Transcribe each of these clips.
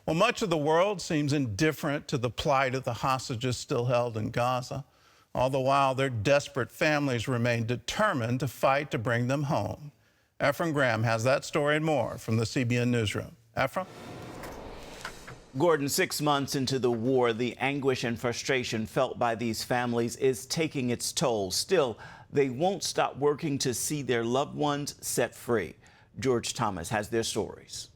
Well, much of the world seems indifferent to the plight of the hostages still held in Gaza. All the while, their desperate families remain determined to fight to bring them home. Ephraim Graham has that story and more from the CBN Newsroom. Ephraim? Gordon, 6 months into the war, the anguish and frustration felt by these families is taking its toll. Still, they won't stop working to see their loved ones set free. George Thomas has their stories.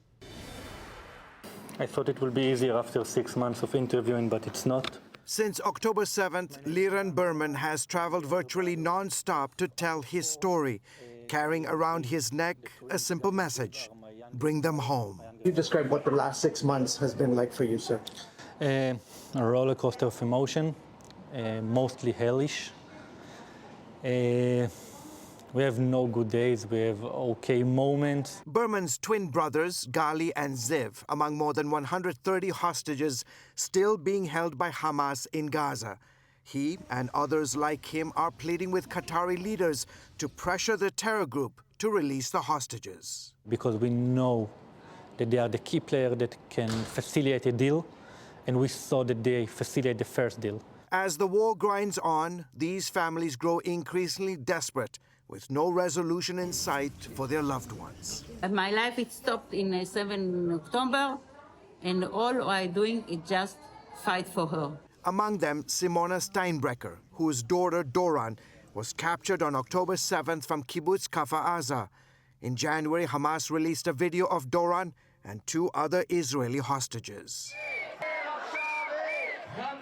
I thought it would be easier after 6 months of interviewing, but it's not. Since October 7th, Liran Berman has traveled virtually non-stop to tell his story, carrying around his neck a simple message: bring them home. You describe what the last 6 months has been like for you, sir. A roller coaster of emotion, mostly hellish. We have no good days, we have okay moments. Berman's twin brothers, Gali and Ziv, among more than 130 hostages still being held by Hamas in Gaza. He and others like him are pleading with Qatari leaders to pressure the terror group to release the hostages. Because we know that they are the key player that can facilitate a deal, and we saw that they facilitate the first deal. As the war grinds on, these families grow increasingly desperate, with no resolution in sight for their loved ones. My life it stopped in 7 October, and all I'm doing is just fight for her. Among them, Simona Steinbrecher, whose daughter Doran was captured on October 7th from Kibbutz Kfar Aza. In January, Hamas released a video of Doran and 2 other Israeli hostages.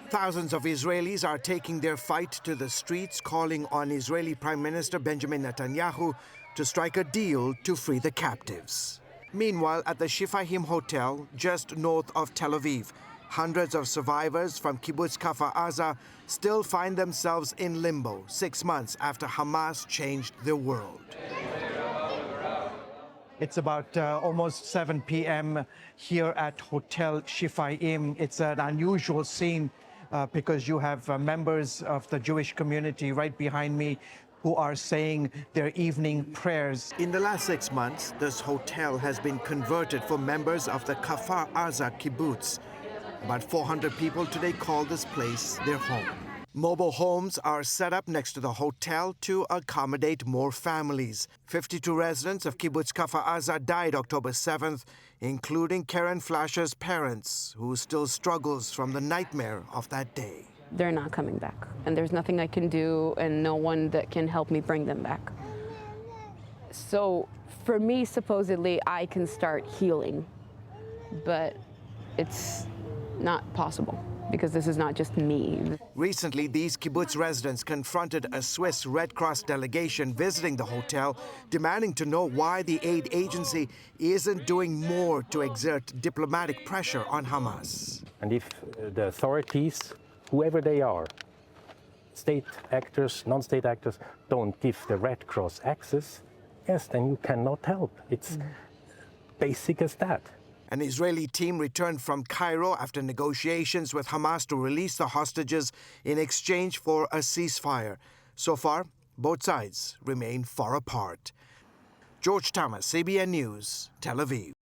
Thousands of Israelis are taking their fight to the streets, calling on Israeli Prime Minister Benjamin Netanyahu to strike a deal to free the captives. Meanwhile, at the Shifahim Hotel, just north of Tel Aviv, hundreds of survivors from Kibbutz Kfar Aza still find themselves in limbo 6 months after Hamas changed their world. It's about almost 7 p.m. here at Hotel Shifahim. It's an unusual scene because you have members of the Jewish community right behind me who are saying their evening prayers. In the last 6 months, this hotel has been converted for members of the Kfar Aza kibbutz. About 400 people today call this place their home. Mobile homes are set up next to the hotel to accommodate more families. 52 residents of Kibbutz Kfar Aza died October 7th, including Karen Flasher's parents, who still struggles from the nightmare of that day. They're not coming back, and there's nothing I can do and no one that can help me bring them back. So for me, supposedly, I can start healing, but it's not possible, because this is not just me. Recently, these kibbutz residents confronted a Swiss Red Cross delegation visiting the hotel, demanding to know why the aid agency isn't doing more to exert diplomatic pressure on Hamas. And if the authorities, whoever they are, state actors, non-state actors, don't give the Red Cross access, yes, then you cannot help. It's basic as that. An Israeli team returned from Cairo after negotiations with Hamas to release the hostages in exchange for a ceasefire. So far, both sides remain far apart. George Thomas, CBN News, Tel Aviv.